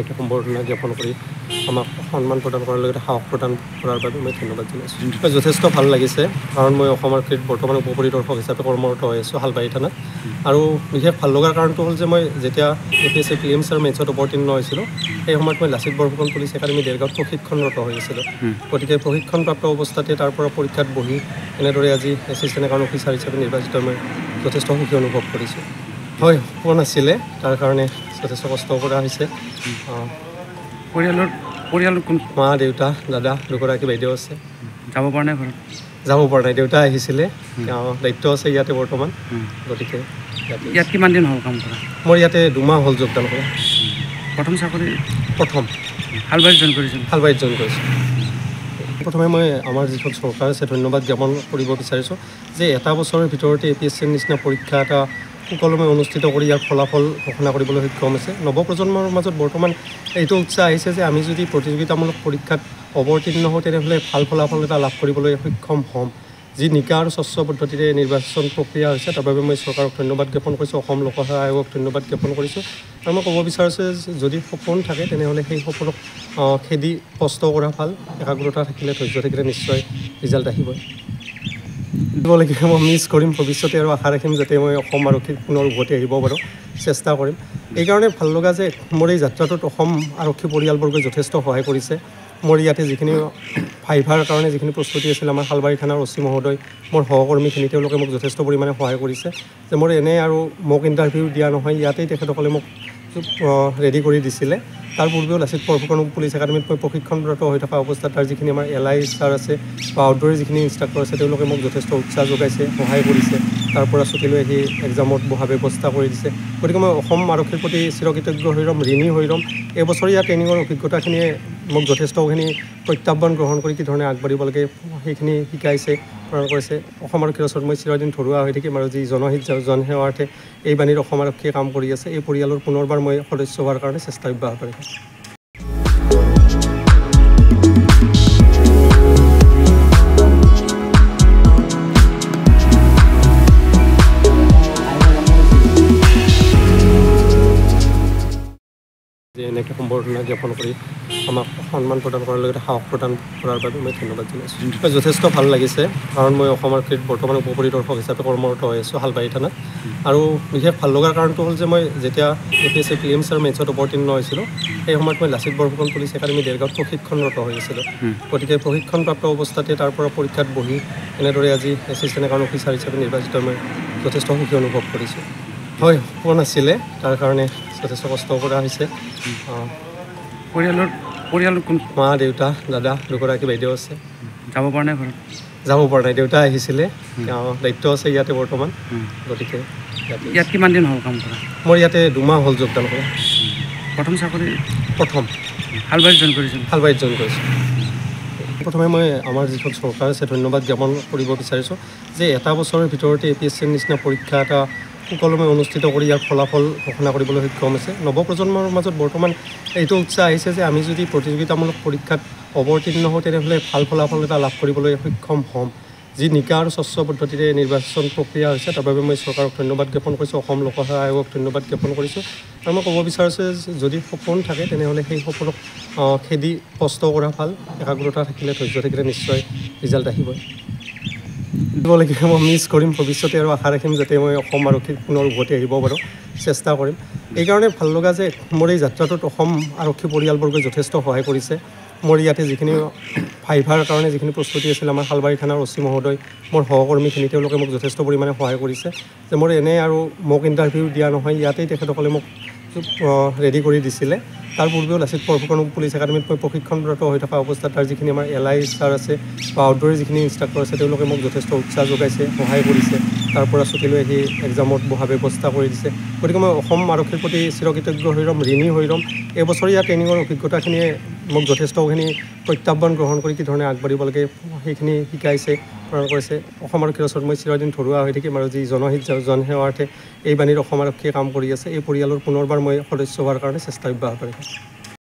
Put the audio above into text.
এনেকৈ সম্বৰ্ধনা জ্ঞাপন কৰি আমাক সন্মান প্ৰদান কৰাৰ লগতে সাহস প্ৰদান কৰাৰ বাবে মই ধন্যবাদ জনাইছোঁ। যথেষ্ট ভাল লাগিছে, কাৰণ মই অসম আৰক্ষীত বৰ্তমান উপ পৰিদৰ্শক হিচাপে কৰ্মৰত হৈ আছোঁ হালবাৰী থানাত। আৰু বিশেষ ভাল লগাৰ কাৰণটো হ'ল যে মই যেতিয়া APSC প্ৰিলিমছ আৰু মেইনছত অৱতীৰ্ণ হৈছিলোঁ, সেই সময়ত মই লাচিত বৰফুকন পুলিচ একাডেমী দেৰগাঁৱত প্ৰশিক্ষণৰত হৈ আছিলোঁ। গতিকে প্ৰশিক্ষণপ্ৰাপ্ত অৱস্থাতে তাৰ পৰা পৰীক্ষাত বহি এনেদৰে আজি এছিষ্টেণ্ট একাউণ্ট অফিচাৰ হিচাপে নিৰ্বাচিত মই যথেষ্ট সুখী অনুভৱ কৰিছোঁ। হয়, পোৱা নাছিলে, তাৰ কাৰণে যথেষ্ট কষ্ট কৰা হৈছে। পৰিয়ালৰ কোন? মা, দেউতা, দাদা, দুগৰাকী বাইদেউ আছে। যাব পৰা নাই ঘৰত? যাব পৰা নাই, দেউতা আহিছিলে, দায়িত্ব আছে ইয়াতে বৰ্তমান। গতিকে ইয়াত কিমান দিন হ'ল কাম কৰা? মোৰ ইয়াতে 2 মাহ হ'ল যোগদান কৰা। প্ৰথম চাকৰি? প্ৰথম হালবাৰীত জইন কৰিছিল? হালবাৰীত জইন কৰিছোঁ। প্ৰথমে মই আমাৰ যিখন চৰকাৰ আছে ধন্যবাদ জ্ঞাপন কৰিব বিচাৰিছোঁ যে এটা বছৰৰ ভিতৰতে APSCৰ নিচিনা পৰীক্ষা এটা সুকলমে অনুষ্ঠিত কৰি ইয়াৰ ফলাফল ঘোষণা কৰিবলৈ সক্ষম হৈছে। নৱপ্ৰজন্মৰ মাজত বৰ্তমান এইটো উৎসাহ আহিছে যে আমি যদি প্ৰতিযোগিতামূলক পৰীক্ষাত অৱতীৰ্ণ হওঁ তেনেহ'লে ভাল ফলাফল এটা লাভ কৰিবলৈ সক্ষম হ'ম। যি নিকা আৰু স্বচ্ছ পদ্ধতিৰে নিৰ্বাচন প্ৰক্ৰিয়া হৈছে তাৰ বাবে মই চৰকাৰক ধন্যবাদ জ্ঞাপন কৰিছোঁ, অসম লোকসেৱা আয়োগক ধন্যবাদ জ্ঞাপন কৰিছোঁ। আৰু মই ক'ব বিচাৰিছোঁ যদি সপোন থাকে তেনেহ'লে সেই সপোনক খেদি কষ্ট কৰা ভাল, একাগ্ৰতা থাকিলে, ধৈৰ্য থাকিলে নিশ্চয় ৰিজাল্ট আহিবই। লাগিব মই মিছ কৰিম ভৱিষ্যতে, আৰু আশা ৰাখিম যাতে মই অসম আৰক্ষীত পুনৰ উভতি আহিব পাৰোঁ, চেষ্টা কৰিম। এইকাৰণে ভাল লগা যে মোৰ এই যাত্ৰাটোত অসম আৰক্ষী পৰিয়ালবৰ্গই যথেষ্ট সহায় কৰিছে। মোৰ ইয়াতে যিখিনি ভাইভাৰ কাৰণে যিখিনি প্ৰস্তুতি আছিল, আমাৰ হালবাৰী থানাৰ OC মহোদয়, মোৰ সহকৰ্মীখিনি, তেওঁলোকে মোক যথেষ্ট পৰিমাণে সহায় কৰিছে যে মোৰ এনেই আৰু মোক ইণ্টাৰভিউ দিয়া নহয়, ইয়াতেই তেখেতসকলে মোক ৰেডি কৰি দিছিলে। তাৰ পূৰ্বেও লাচিত বৰফুকন পুলিচ একাডেমীত মই প্ৰশিক্ষণৰত হৈ থকা অৱস্থাত তাৰ যিখিনি আমাৰ LI ছাৰ আছে বা আউটডোৰৰ যিখিনি ইনষ্ট্ৰাক্টৰ আছে তেওঁলোকে মোক যথেষ্ট উৎসাহ যোগাইছে, সহায় কৰিছে। তাৰ পৰা ছুটি লৈ আহি এক্সামত বহা ব্যৱস্থা কৰি দিছে। গতিকে মই অসম আৰক্ষীৰ প্ৰতি চিৰকৃতজ্ঞ হৈ ৰ'ম, ঋণী হৈ ৰ'ম। এবছৰীয়া ট্ৰেইনিঙৰ অভিজ্ঞতাখিনিয়ে মোক যথেষ্টখিনি প্ৰত্যাহ্বান গ্ৰহণ কৰি কি ধৰণে আগবাঢ়িব লাগে সেইখিনি শিকাইছে, প্ৰদান কৰিছে। অসম আৰক্ষীৰ ওচৰত মই চিৰদিন থলুৱা হৈ থাকিম, আৰু যি জনহিত জনসেৱাৰ্থে এই বাণীৰ অসম আৰক্ষীয়ে কাম কৰি আছে, এই পৰিয়ালৰ পুনৰবাৰ মই সদস্য হোৱাৰ কাৰণে চেষ্টা অব্যাহত ৰাখিম। এনেকৈ সম্বৰ্ধনা জ্ঞাপন কৰি আমাক সন্মান প্ৰদান কৰাৰ লগতে সাহস প্ৰদান কৰাৰ বাবে মই ধন্যবাদ জনাইছোঁ। যথেষ্ট ভাল লাগিছে, কাৰণ মই অসম আৰক্ষীত বৰ্তমান উপ পৰিদৰ্শক হিচাপে কৰ্মৰত হৈ আছোঁ হালবাৰী থানাত। আৰু বিশেষ ভাল লগাৰ কাৰণটো হ'ল যে মই যেতিয়া APSC প্ৰিলিমছ আৰু মেইনছত অৱতীৰ্ণ হৈছিলোঁ, সেই সময়ত মই লাচিত বৰফুকন পুলিচ একাডেমী দেৰগাঁৱত প্ৰশিক্ষণৰত হৈ আছিলোঁ। গতিকে প্ৰশিক্ষণপ্ৰাপ্ত অৱস্থাতে তাৰ পৰা পৰীক্ষাত বহি এনেদৰে আজি এছিষ্টেণ্ট একাউণ্ট অফিচাৰ হিচাপে নিৰ্বাচিত মই যথেষ্ট সুখী অনুভৱ কৰিছোঁ। হয়, পোৱা নাছিলে, তাৰ কাৰণে যথেষ্ট কষ্ট কৰা হৈছে। পৰিয়ালৰ কোন? মা, দেউতা, দাদা, দুগৰাকী বাইদেউ আছে। যাব পৰা নাই ঘৰত? যাব পৰা নাই, দেউতা আহিছিলে, দায়িত্ব আছে ইয়াতে বৰ্তমান। গতিকে ইয়াত কিমান দিন হ'ল কাম কৰা? মোৰ ইয়াতে 2 মাহ হ'ল যোগদান কৰা। প্ৰথম চাকৰি? প্ৰথম হালবাৰীত জইন কৰিছিল? হালবাৰীত জইন কৰিছোঁ। প্ৰথমে মই আমাৰ যিখন চৰকাৰ আছে ধন্যবাদ জ্ঞাপন কৰিব বিচাৰিছোঁ যে এটা বছৰৰ ভিতৰতে APSCৰ নিচিনা পৰীক্ষা এটা সুকলমে অনুষ্ঠিত কৰি ইয়াৰ ফলাফল ঘোষণা কৰিবলৈ সক্ষম হৈছে। নৱপ্ৰজন্মৰ মাজত বৰ্তমান এইটো উৎসাহ আহিছে যে আমি যদি প্ৰতিযোগিতামূলক পৰীক্ষাত অৱতীৰ্ণ হওঁ তেনেহ'লে ভাল ফলাফল এটা লাভ কৰিবলৈ সক্ষম হ'ম। যি নিকা আৰু স্বচ্ছ পদ্ধতিৰে নিৰ্বাচন প্ৰক্ৰিয়া হৈছে তাৰ বাবে মই চৰকাৰক ধন্যবাদ জ্ঞাপন কৰিছোঁ, অসম লোকসেৱা আয়োগক ধন্যবাদ জ্ঞাপন কৰিছোঁ। আৰু মই ক'ব বিচাৰিছোঁ যদি সপোন থাকে তেনেহ'লে সেই সপোনক খেদি কষ্ট কৰা ভাল, একাগ্ৰতা থাকিলে, ধৈৰ্য থাকিলে নিশ্চয় ৰিজাল্ট আহিবই। লাগিব মই মিছ কৰিম ভৱিষ্যতে, আৰু আশা ৰাখিম যাতে মই অসম আৰক্ষীত পুনৰ উভতি আহিব পাৰোঁ, চেষ্টা কৰিম। এইকাৰণে ভাল লগা যে মোৰ এই যাত্ৰাটোত অসম আৰক্ষী পৰিয়ালবৰ্গই যথেষ্ট সহায় কৰিছে। মোৰ ইয়াতে যিখিনি ভাইভাৰ কাৰণে যিখিনি প্ৰস্তুতি আছিল, আমাৰ হালবাৰী থানাৰ OC মহোদয়, মোৰ সহকৰ্মীখিনি, তেওঁলোকে মোক যথেষ্ট পৰিমাণে সহায় কৰিছে যে মোৰ এনেই আৰু মোক ইণ্টাৰভিউ দিয়া নহয়, ইয়াতেই তেখেতসকলে মোক ৰেডি কৰি দিছিলে। তাৰ পূৰ্বেও লাচিত বৰফুকন পুলিচ একাডেমীত মই প্ৰশিক্ষণৰত হৈ থকা অৱস্থাত তাৰ যিখিনি আমাৰ LI ছাৰ আছে বা আউটডোৰৰ যিখিনি ইনষ্ট্ৰাক্টৰ আছে তেওঁলোকে মোক যথেষ্ট উৎসাহ যোগাইছে, সহায় কৰিছে। তাৰ পৰা ছুটি লৈ আহি এক্সামত বহা ব্যৱস্থা কৰি দিছে। গতিকে মই অসম আৰক্ষীৰ প্ৰতি চিৰকৃতজ্ঞ হৈ ৰ'ম, ঋণী হৈ ৰ'ম। এবছৰীয়া ট্ৰেইনিঙৰ অভিজ্ঞতাখিনিয়ে মোক যথেষ্টখিনি প্ৰত্যাহ্বান গ্ৰহণ কৰি কি ধৰণে আগবাঢ়িব লাগে সেইখিনি শিকাইছে, প্ৰদান কৰিছে। অসম আৰক্ষীৰ ওচৰত মই চিৰদিন থলুৱা হৈ থাকিম, আৰু যি জনহিত জনসেৱাৰ্থে এই বাণীৰ অসম আৰক্ষীয়ে কাম কৰি আছে, এই পৰিয়ালৰ পুনৰবাৰ মই সদস্য হোৱাৰ কাৰণে চেষ্টা অব্যাহত ৰাখিম।